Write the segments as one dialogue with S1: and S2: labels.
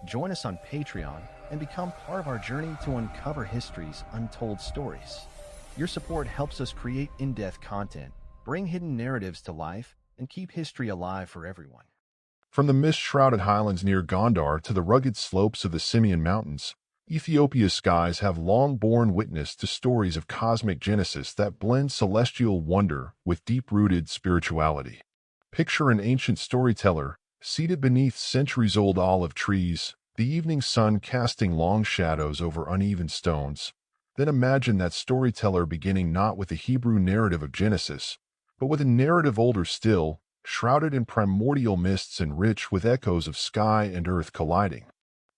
S1: Join us on Patreon and become part of our journey to uncover history's untold stories. Your support helps us create in-depth content, bring hidden narratives to life, and keep history alive for everyone. From the mist-shrouded highlands near Gondar to the rugged slopes of the Simien Mountains, Ethiopia's skies have long borne witness to stories of cosmic genesis that blend celestial wonder with deep-rooted spirituality. Picture an ancient storyteller seated beneath centuries-old olive trees, the evening sun casting long shadows over uneven stones. Then imagine that storyteller beginning not with the Hebrew narrative of Genesis, but with a narrative older still, shrouded in primordial mists and rich with echoes of sky and earth colliding.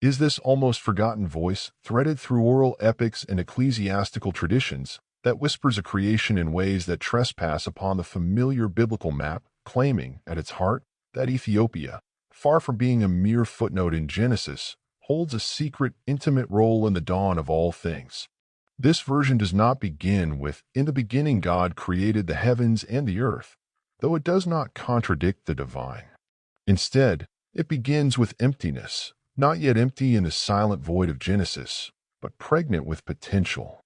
S1: Is this almost forgotten voice, threaded through oral epics and ecclesiastical traditions, that whispers a creation in ways that trespass upon the familiar biblical map, claiming, at its heart, that Ethiopia, far from being a mere footnote in Genesis, holds a secret, intimate role in the dawn of all things? This version does not begin with, "In the beginning God created the heavens and the earth," though it does not contradict the divine. Instead, it begins with emptiness, not yet empty in the silent void of Genesis, but pregnant with potential.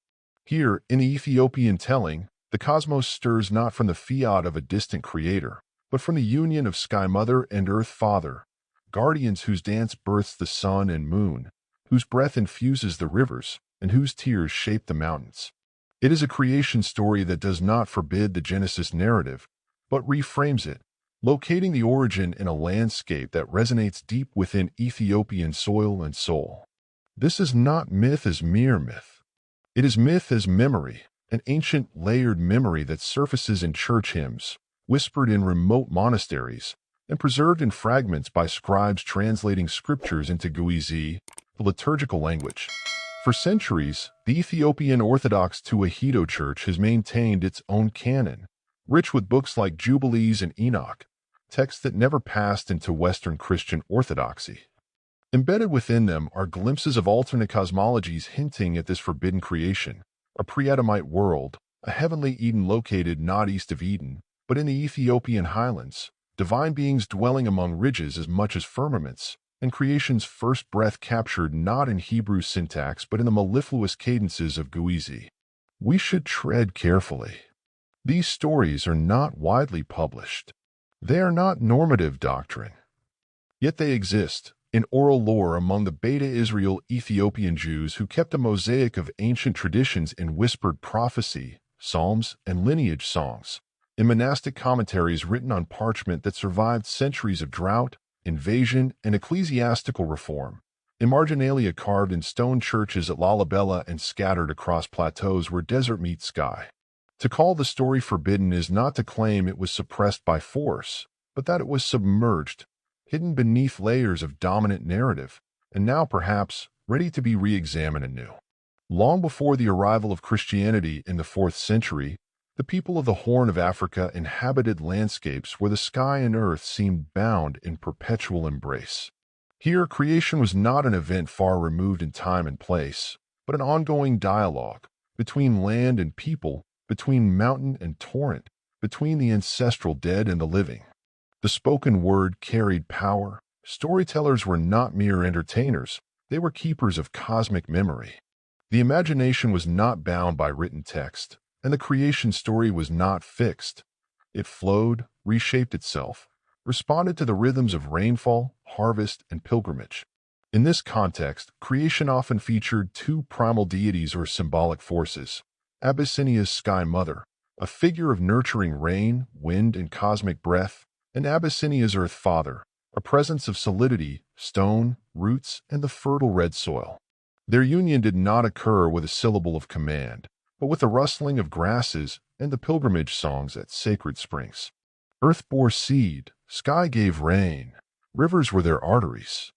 S1: Here, in the Ethiopian telling, the cosmos stirs not from the fiat of a distant creator, but from the union of Sky Mother and Earth Father, guardians whose dance births the sun and moon, whose breath infuses the rivers, and whose tears shape the mountains. It is a creation story that does not forbid the Genesis narrative, but reframes it, locating the origin in a landscape that resonates deep within Ethiopian soil and soul. This is not myth as mere myth. It is myth as memory, an ancient layered memory that surfaces in church hymns, whispered in remote monasteries, and preserved in fragments by scribes translating scriptures into Guizi, the liturgical language. For centuries, the Ethiopian Orthodox Tewahedo Church has maintained its own canon, rich with books like Jubilees and Enoch, texts that never passed into Western Christian orthodoxy. Embedded within them are glimpses of alternate cosmologies hinting at this forbidden creation, a pre-Adamite world, a heavenly Eden located not east of Eden, but in the Ethiopian highlands, divine beings dwelling among ridges as much as firmaments, and creation's first breath captured not in Hebrew syntax but in the mellifluous cadences of Guizi. We should tread carefully. These stories are not widely published. They are not normative doctrine. Yet they exist, in oral lore among the Beta Israel Ethiopian Jews who kept a mosaic of ancient traditions in whispered prophecy, psalms, and lineage songs, in monastic commentaries written on parchment that survived centuries of drought, invasion, and ecclesiastical reform, in marginalia carved in stone churches at Lalibela and scattered across plateaus where desert meets sky. To call the story forbidden is not to claim it was suppressed by force, but that it was submerged, hidden beneath layers of dominant narrative, and now perhaps ready to be re-examined anew. Long before the arrival of Christianity in the 4th century, the people of the Horn of Africa inhabited landscapes where the sky and earth seemed bound in perpetual embrace. Here, creation was not an event far removed in time and place, but an ongoing dialogue between land and people, between mountain and torrent, between the ancestral dead and the living. The spoken word carried power. Storytellers were not mere entertainers, they were keepers of cosmic memory. The imagination was not bound by written text, and the creation story was not fixed. It flowed, reshaped itself, responded to the rhythms of rainfall, harvest, and pilgrimage. In this context, creation often featured two primal deities or symbolic forces: Abyssinia's Sky Mother, a figure of nurturing rain, wind, and cosmic breath, and Abyssinia's Earth Father, a presence of solidity, stone, roots, and the fertile red soil. Their union did not occur with a syllable of command, but with the rustling of grasses and the pilgrimage songs at sacred springs. Earth bore seed, sky gave rain, rivers were their arteries.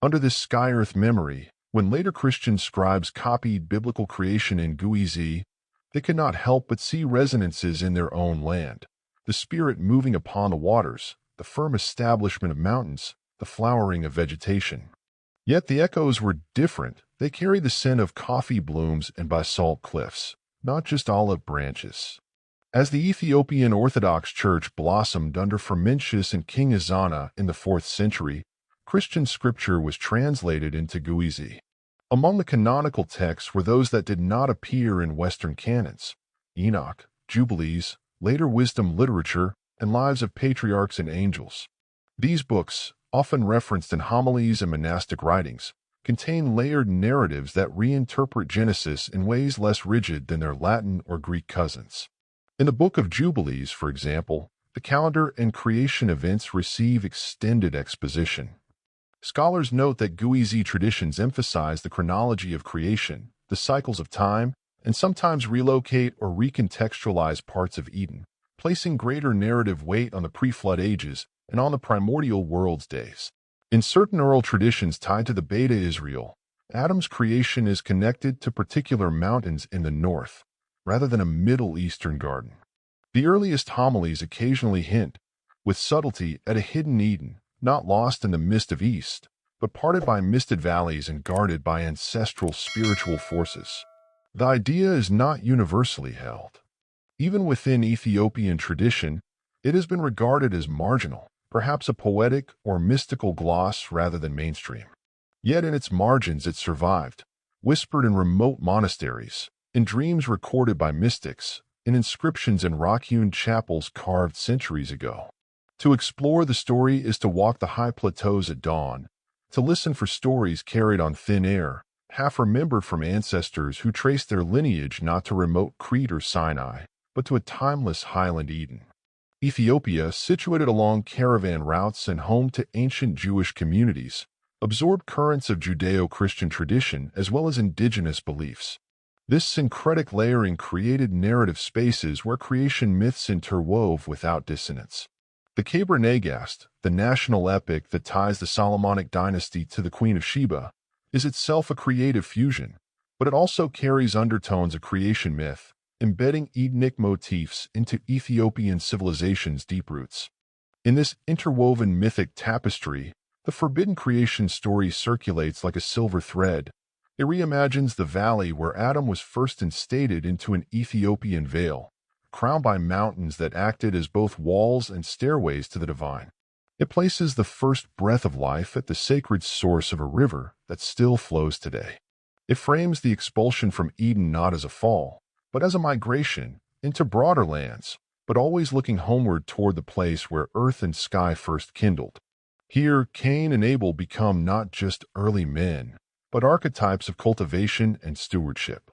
S1: Under this sky-earth memory, when later Christian scribes copied biblical creation in Guizi, they could not help but see resonances in their own land, the spirit moving upon the waters, the firm establishment of mountains, the flowering of vegetation. Yet the echoes were different. They carried the scent of coffee blooms and basalt cliffs, not just olive branches. As the Ethiopian Orthodox Church blossomed under Frumentius and King Ezana in the 4th century,
S2: Christian scripture was translated into Guizi. Among the canonical texts were those that did not appear in Western canons: Enoch, Jubilees, later wisdom literature, and lives of patriarchs and angels. These books, often referenced in homilies and monastic writings, contain layered narratives that reinterpret Genesis in ways less rigid than their Latin or Greek cousins. In the Book of Jubilees, for example, the calendar and creation events receive extended exposition. Scholars note that Guizi traditions emphasize the chronology of creation, the cycles of time, and sometimes relocate or recontextualize parts of Eden, placing greater narrative weight on the pre-flood ages and on the primordial world's days. In certain oral traditions tied to the Beta Israel, Adam's creation is connected to particular mountains in the north, rather than a Middle Eastern garden. The earliest homilies occasionally hint, with subtlety, at a hidden Eden, not lost in the mist of East, but parted by misted valleys and guarded by ancestral spiritual forces. The idea is not universally held. Even within Ethiopian tradition, it has been regarded as marginal, perhaps a poetic or mystical gloss rather than mainstream. Yet in its margins it survived, whispered in remote monasteries, in dreams recorded by mystics, in inscriptions in rock-hewn chapels carved centuries ago. To explore the story is to walk the high plateaus at dawn, to listen for stories carried on thin air, half remembered from ancestors who traced their lineage not to remote Crete or Sinai, but to a timeless highland Eden. Ethiopia, situated along caravan routes and home to ancient Jewish communities, absorbed currents of Judeo-Christian tradition as well as indigenous beliefs. This syncretic layering created narrative spaces where creation myths interwove without dissonance. The Keber Nagast, the national epic that ties the Solomonic dynasty to the Queen of Sheba, is itself a creative fusion, but it also carries undertones of creation myth, embedding Edenic motifs into Ethiopian civilization's deep roots. In this interwoven mythic tapestry, the forbidden creation story circulates like a silver thread. It reimagines the valley where Adam was first instated into an Ethiopian vale, crowned by mountains that acted as both walls and stairways to the divine. It places the first breath of life at the sacred source of a river that still flows today. It frames the expulsion from Eden not as a fall, but as a migration into broader lands, but always looking homeward toward the place where earth and sky first kindled. Here, Cain and Abel become not just early men, but archetypes of cultivation and stewardship.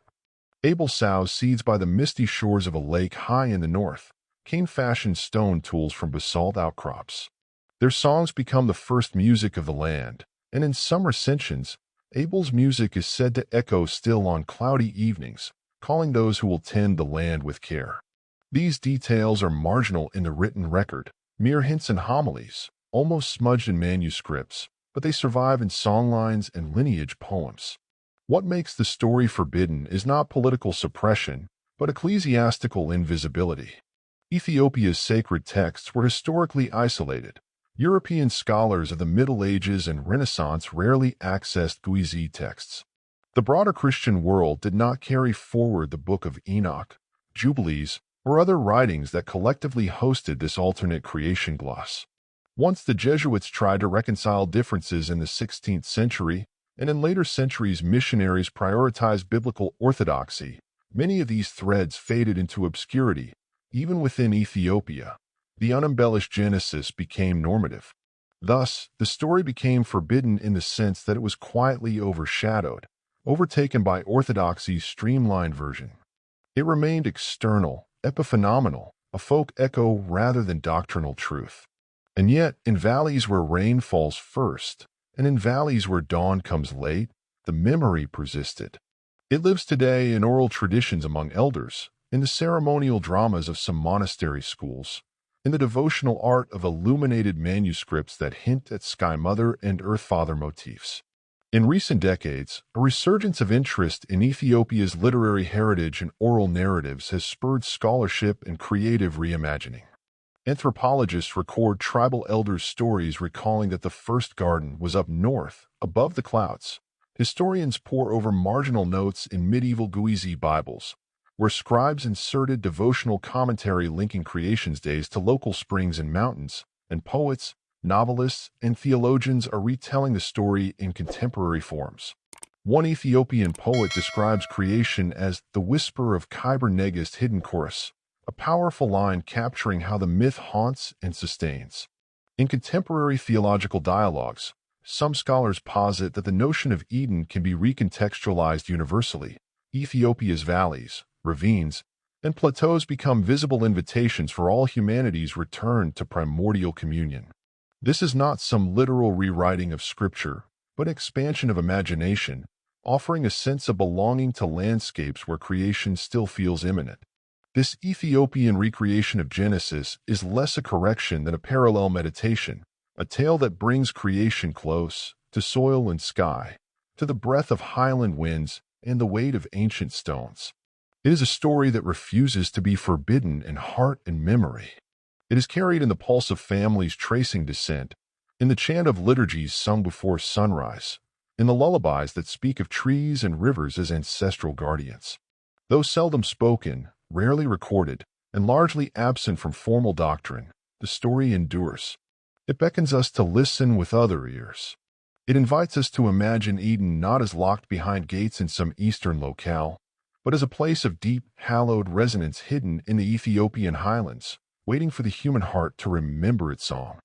S2: Abel sows seeds by the misty shores of a lake high in the north. Cain fashions stone tools from basalt outcrops. Their songs become the first music of the land, and in some recensions, Abel's music is said to echo still on cloudy evenings, calling those who will tend the land with care. These details are marginal in the written record, mere hints and homilies, almost smudged in manuscripts, but they survive in songlines and lineage poems. What makes the story forbidden is not political suppression, but ecclesiastical invisibility. Ethiopia's sacred texts were historically isolated. European scholars of the Middle Ages and Renaissance rarely accessed Guizi texts. The broader Christian world did not carry forward the Book of Enoch, Jubilees, or other writings that collectively hosted this alternate creation gloss. Once the Jesuits tried to reconcile differences in the 16th century, and in later centuries missionaries prioritized biblical orthodoxy, many of these threads faded into obscurity. Even within Ethiopia, the unembellished Genesis became normative. Thus, the story became forbidden in the sense that it was quietly overshadowed, overtaken by orthodoxy's streamlined version. It remained external, epiphenomenal, a folk echo rather than doctrinal truth. And yet, in valleys where rain falls first, and in valleys where dawn comes late, the memory persisted. It lives today in oral traditions among elders, in the ceremonial dramas of some monastery schools, in the devotional art of illuminated manuscripts that hint at Sky Mother and Earth Father motifs. In recent decades, a resurgence of interest in Ethiopia's literary heritage and oral narratives has spurred scholarship and creative reimagining. Anthropologists record tribal elders' stories recalling that the first garden was up north, above the clouds. Historians pore over marginal notes in medieval Guizi Bibles, where scribes inserted devotional commentary linking creation's days to local springs and mountains, and poets, Novelists and theologians are retelling the story in contemporary forms. One Ethiopian poet describes creation as the whisper of Khyber-Nega's hidden chorus, a powerful line capturing how the myth haunts and sustains. In contemporary theological dialogues, some scholars posit that the notion of Eden can be recontextualized universally. Ethiopia's valleys, ravines, and plateaus become visible invitations for all humanity's return to primordial communion. This is not some literal rewriting of Scripture, but expansion of imagination, offering a sense of belonging to landscapes where creation still feels imminent. This Ethiopian recreation of Genesis is less a correction than a parallel meditation, a tale that brings creation close to soil and sky, to the breath of highland winds and the weight of ancient stones. It is a story that refuses to be forbidden in heart and memory. It is carried in the pulse of families tracing descent, in the chant of liturgies sung before sunrise, in the lullabies that speak of trees and rivers as ancestral guardians. Though seldom spoken, rarely recorded, and largely absent from formal doctrine, the story endures. It beckons us to listen with other ears. It invites us to imagine Eden not as locked behind gates in some eastern locale, but as a place of deep, hallowed resonance hidden in the Ethiopian highlands, waiting for the human heart to remember its song.